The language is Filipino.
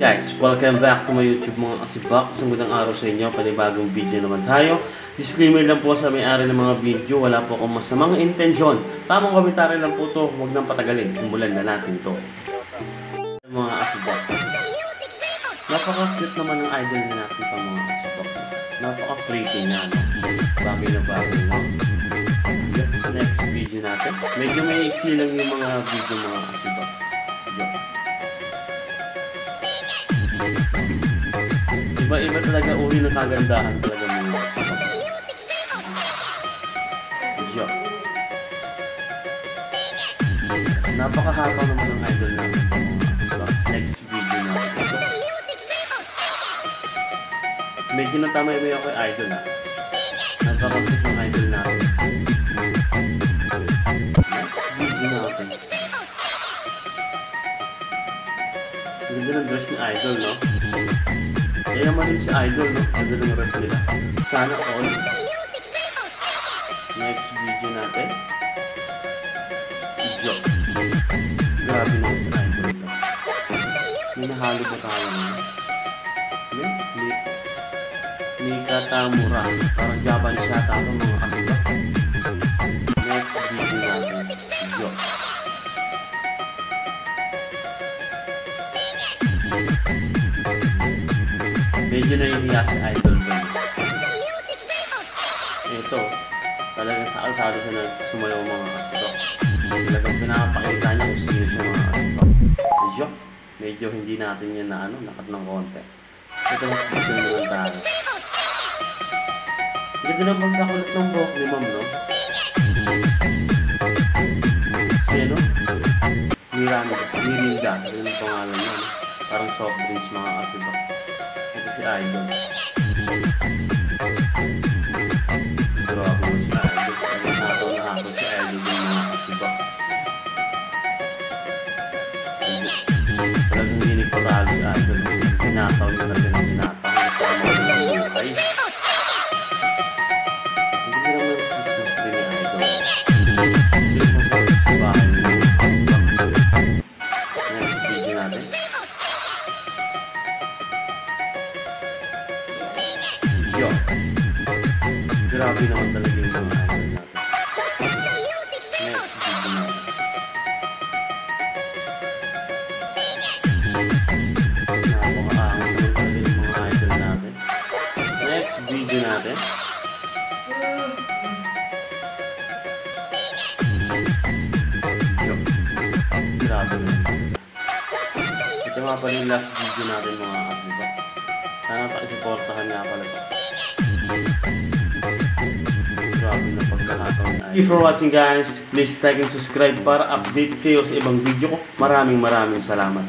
Guys, welcome back to my YouTube mga kasibak. Isang magandang araw sa inyo, panibagong video naman tayo. Disclaimer lang po sa may-ari ng mga video, wala po akong masamang intensyon. Tamang komentaryo lang po ito, huwag nang patagalin. Simulan na natin ito. Mga kasibak, napaka-cute naman ng idol na natin pa mga kasibak. Napaka-pretty niya, no? Bagay na bagay, no? Next video natin. Medyo may iksi lang yung mga video mga kasibak. Iba-iba talaga uri ng kagandahan talaga mga video. Napakahaba naman ng idol natin. Next video natin. Medyo natamay mo ako kay idol ha. Napakapit ng idol natin. Next video natin. Ganda ng dress ng idol, no? Kaya naman din si idol, no? Ganda ng rep nila. Sana all. Next video natin. Video. Grabe na si idol ito. May nahalo ba tayo naman? Mika Tamura. Parang Japanese yata ako mga kasiba. Next video natin. Video. Medyo nahihiya si idol ko. Ito, talagang sa kalsado siya na sumayaw mga kasibak. Talagang pinapakita niya kung sino siya mga kasibak. Medyo hindi natin yan na nakat ng konti. Ito ang gusto naman tayo. Ganda na magkakulat ng buhok ni ma'am, no? Sino? Mirinda. Yun ang pangalan niya, no? Parang soft drinks mga kasibak. Si idol. Pero ako mo si idol. Nakaw na ako si idol yung mga kasibak. Talagang hindi nagpatalo si idol. Pinataw niya na din ang pinataw. Pinataw ng buhay. Hindi naman Christmas din ni idol. Hindi mo pa sa bahay mo. Next video natin. Yo. Grabe naman talaga yung mga idol natin. Next video natin. Napakaangat naman talaga yung mga idol natin. Next video natin. Yo. Grabe naman. Ito nga pala yung last video natin mga kasibak. Sana pakisuportahan nga pala ito. Grabe na pagkakataon na. Thank you for watching guys. Please like and subscribe para update kayo sa ibang video ko. Maraming salamat.